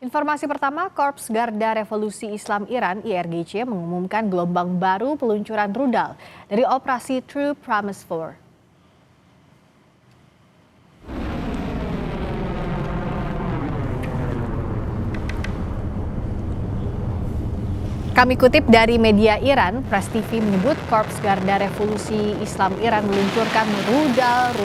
Informasi pertama, Korps Garda Revolusi Islam Iran (IRGC) mengumumkan gelombang baru peluncuran rudal dari operasi True Promise 4. Kami kutip dari media Iran, Press TV menyebut Korps Garda Revolusi Islam Iran meluncurkan rudal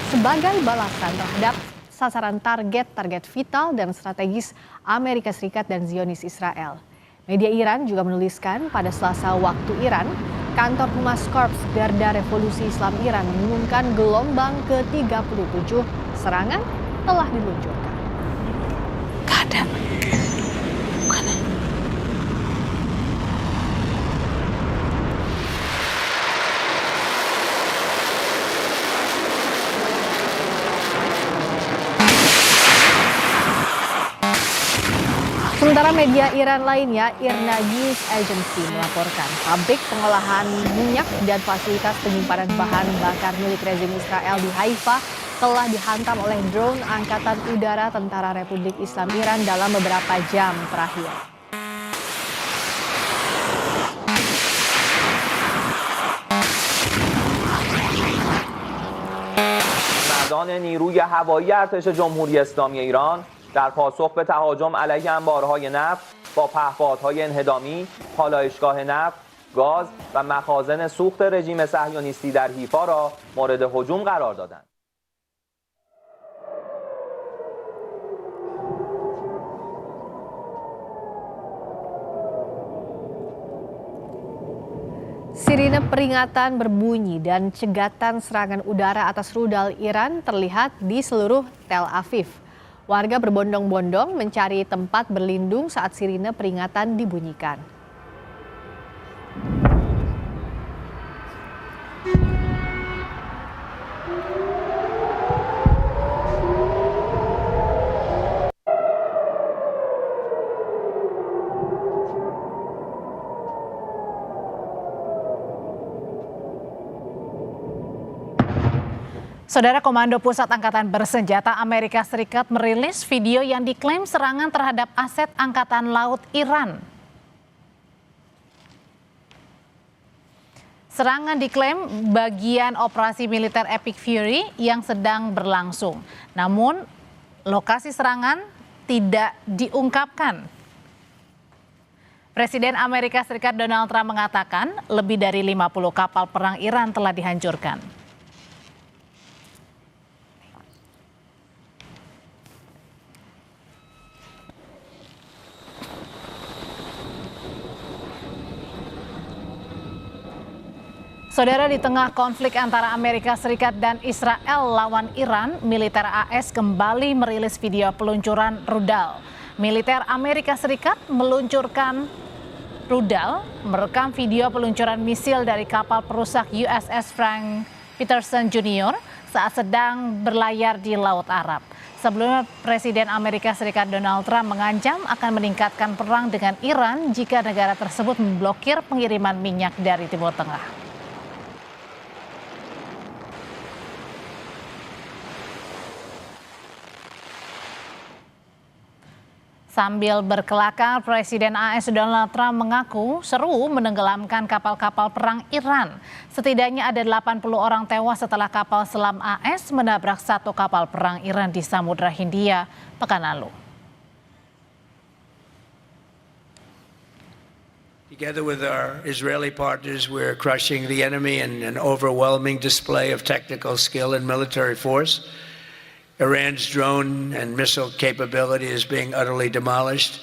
sebagai balasan terhadap sasaran target vital dan strategis Amerika Serikat dan Zionis Israel. Media Iran juga menuliskan pada Selasa waktu Iran, kantor Humas Korps Garda Revolusi Islam Iran mengumumkan gelombang ke-37 serangan telah diluncurkan. Bukan. Sementara media Iran lainnya, IRNA News Agency melaporkan pabrik pengolahan minyak dan fasilitas penyimpanan bahan bakar milik rezim Israel di Haifa telah dihantam oleh drone Angkatan Udara Tentara Republik Islam Iran dalam beberapa jam terakhir. مردان نیروی هوایی ارتش جمهوری اسلامی ایران در پاسخ به تهاجم علیه انبارهای نفت با پهپادهای انهدامی، پالایشگاه نفت، گاز و مخازن سوخت رژیم صهیونیستی در حیفا را مورد هجوم قرار دادند. Sirine peringatan berbunyi dan cegatan serangan udara atas rudal Iran terlihat di seluruh Tel Aviv. Warga berbondong-bondong mencari tempat berlindung saat sirine peringatan dibunyikan. Saudara, Komando Pusat Angkatan Bersenjata Amerika Serikat merilis video yang diklaim serangan terhadap aset Angkatan Laut Iran. Serangan diklaim bagian operasi militer Epic Fury yang sedang berlangsung. Namun, lokasi serangan tidak diungkapkan. Presiden Amerika Serikat Donald Trump mengatakan lebih dari 50 kapal perang Iran telah dihancurkan. Saudara, di tengah konflik antara Amerika Serikat dan Israel lawan Iran, militer AS kembali merilis video peluncuran rudal. Militer Amerika Serikat meluncurkan rudal, merekam video peluncuran misil dari kapal perusak USS Frank Peterson Jr. saat sedang berlayar di Laut Arab. Sebelumnya, Presiden Amerika Serikat Donald Trump mengancam akan meningkatkan perang dengan Iran jika negara tersebut memblokir pengiriman minyak dari Timur Tengah. Sambil berkelakar, Presiden AS Donald Trump mengaku seru menenggelamkan kapal-kapal perang Iran. Setidaknya ada 80 orang tewas setelah kapal selam AS menabrak satu kapal perang Iran di Samudra Hindia pekan lalu. Together with our Israeli partners, we're crushing the enemy in an overwhelming display of technical skill and military force. Iran's drone and missile capability is being utterly demolished.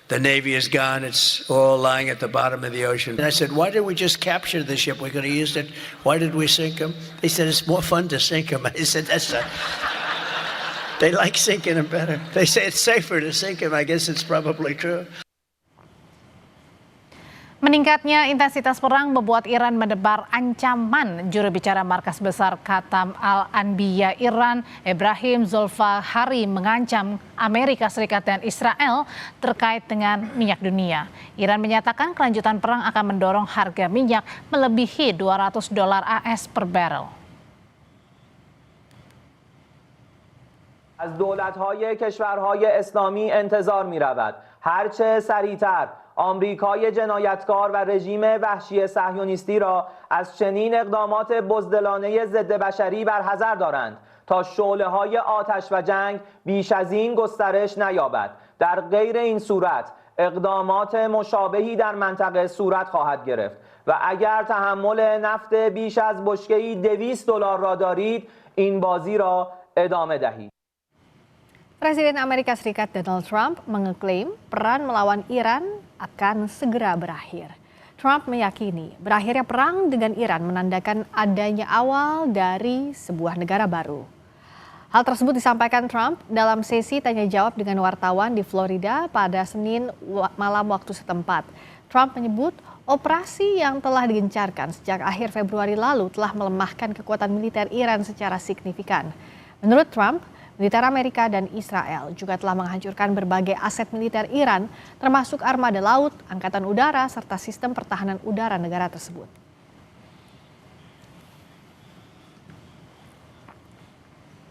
The Navy is gone. It's all lying at the bottom of the ocean. And I said, why did we just capture the ship? We could have used it. Why did we sink them? They said, it's more fun to sink them. I said, they like sinking them better. They say it's safer to sink them. I guess it's probably true. Meningkatnya intensitas perang membuat Iran menebar ancaman. Juru bicara Markas Besar Khatam Al-Anbiya Iran, Ebrahim Zolfahari, mengancam Amerika Serikat dan Israel terkait dengan minyak dunia. Iran menyatakan kelanjutan perang akan mendorong harga minyak melebihi $200 AS per barrel. از دولت‌های کشورهای اسلامی انتظار می‌رود هرچه سریعتر آمریکای جنایتکار و رژیم وحشی صهیونیستی را از چنین اقدامات بزدلانه ضد بشری برحذر دارند تا شعله‌های آتش و جنگ بیش از این گسترش نیابد. در غیر این صورت اقدامات مشابهی در منطقه صورت خواهد گرفت و اگر تحمل نفت بیش از بشکه‌ای $200 را دارید این بازی را ادامه دهید. Presiden Amerika Serikat Donald Trump mengeklaim perang melawan Iran akan segera berakhir. Trump meyakini berakhirnya perang dengan Iran menandakan adanya awal dari sebuah negara baru. Hal tersebut disampaikan Trump dalam sesi tanya jawab dengan wartawan di Florida pada Senin malam waktu setempat. Trump menyebut operasi yang telah digencarkan sejak akhir Februari lalu telah melemahkan kekuatan militer Iran secara signifikan. Menurut Trump, militer Amerika dan Israel juga telah menghancurkan berbagai aset militer Iran, termasuk armada laut, angkatan udara, serta sistem pertahanan udara negara tersebut.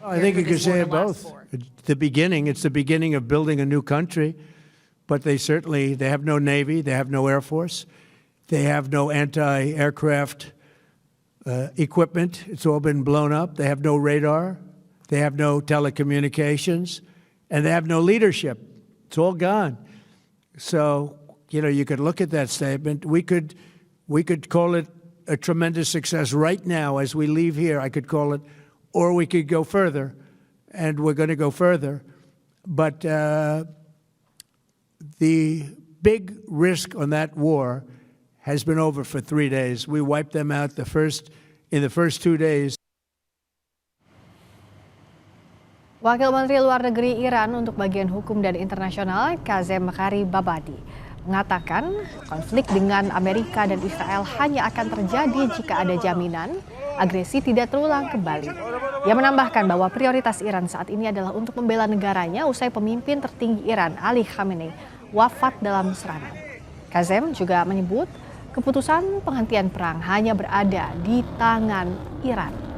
I think you could say it both. It's the beginning of building a new country, but they have no Navy, they have no Air Force, they have no anti-aircraft equipment. It's all been blown up. They have no radar. They have no telecommunications, and they have no leadership. It's all gone. So, you could look at that statement. We could call it a tremendous success right now as we leave here. I could call it, or we could go further, and we're going to go further. But the big risk on that war has been over for 3 days. We wiped them out in the first 2 days. Wakil Menteri Luar Negeri Iran untuk bagian hukum dan internasional, Kazem Gharibabadi, mengatakan konflik dengan Amerika dan Israel hanya akan terjadi jika ada jaminan agresi tidak terulang kembali. Ia menambahkan bahwa prioritas Iran saat ini adalah untuk membela negaranya usai pemimpin tertinggi Iran, Ali Khamenei, wafat dalam serangan. Kazem juga menyebut keputusan penghentian perang hanya berada di tangan Iran.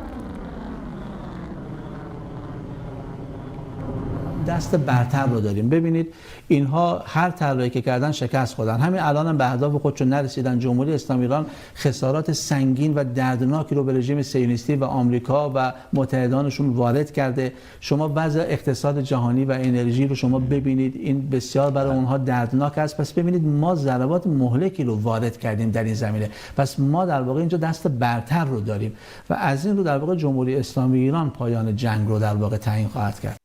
دست برتر رو داریم. ببینید اینها هر طرحی که کردن شکست خوردن. همین الان هم به اهداف خودشون نرسیدن. جمهوری اسلامی ایران خسارات سنگین و دردناکی رو به رژیم صهیونیستی و آمریکا و متحدانشون وارد کرده. شما وضع اقتصاد جهانی و انرژی رو شما ببینید، این بسیار برای اونها دردناک است. پس ببینید ما ضربات مهلکی رو وارد کردیم در این زمینه. پس ما در واقع اینجا دست برتر رو داریم و از این رو در واقع جمهوری اسلامی ایران پایان جنگ رو در واقع تعیین خواهد کرد.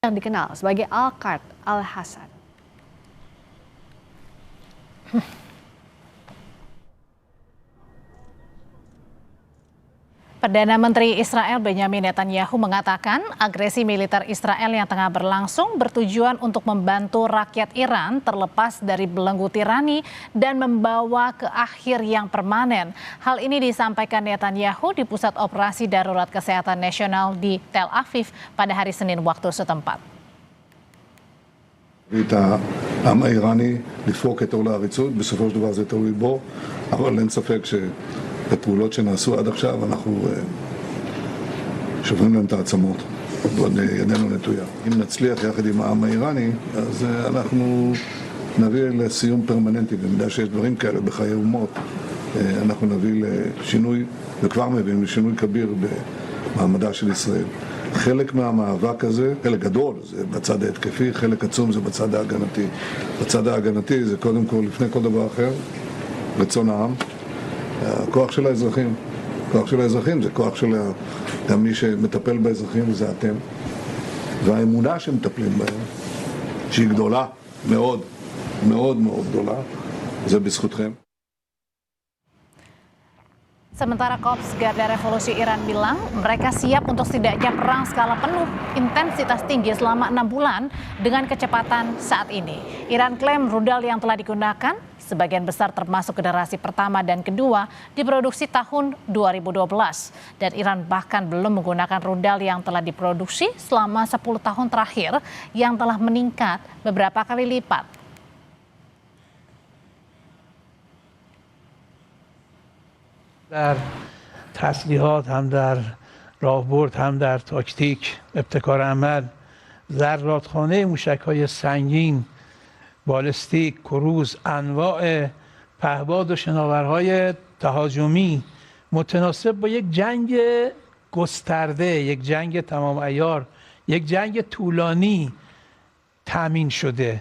Yang dikenal sebagai Al-Qard Al-Hassan. Perdana Menteri Israel Benjamin Netanyahu mengatakan agresi militer Israel yang tengah berlangsung bertujuan untuk membantu rakyat Iran terlepas dari belenggu tirani dan membawa ke akhir yang permanen. Hal ini disampaikan Netanyahu di Pusat Operasi Darurat Kesehatan Nasional di Tel Aviv pada hari Senin waktu setempat. את העם האיראני לפרוק את עול העריצות, בסופו של דבר זה תלוי בו, אבל אין ספק שבפעולות שנעשו עד עכשיו אנחנו שוברים להם את העצמות, ועוד ידנו נטויה. אם נצליח יחד עם העם האיראני, אז אנחנו נביא לסיום פרמננטי, במידה שיש דברים כאלה בחיי אומות, אנחנו נביא לשינוי, וכבר מביאים לשינוי כביר במעמדה של ישראל. חלק מהמאבק הזה, חלק גדול, זה בצד ההתקפי, חלק עצום זה בצד ההגנתי. בצד ההגנתי זה קודם כל, לפני כל דבר אחר, רצון העם, הכוח של האזרחים. הכוח של האזרחים זה כוח של גם מי שמטפל באזרחים זה אתם. והאמונה שמטפלים בהם, שהיא גדולה מאוד, מאוד מאוד גדולה, זה בזכותכם. Sementara Korps Garda Revolusi Iran bilang mereka siap untuk setidaknya perang skala penuh intensitas tinggi selama 6 bulan dengan kecepatan saat ini. Iran klaim rudal yang telah digunakan sebagian besar termasuk generasi pertama dan kedua diproduksi tahun 2012. Dan Iran bahkan belum menggunakan rudal yang telah diproduksi selama 10 tahun terakhir yang telah meningkat beberapa kali lipat. در تسلیحات هم در راهبرد هم در تاکتیک ابتکار عمل زرادخانه موشک‌های سنگین، بالستیک، کروز، انواع پهپاد و شناورهای تهاجمی متناسب با یک جنگ گسترده، یک جنگ تمام عیار، یک جنگ طولانی تامین شده.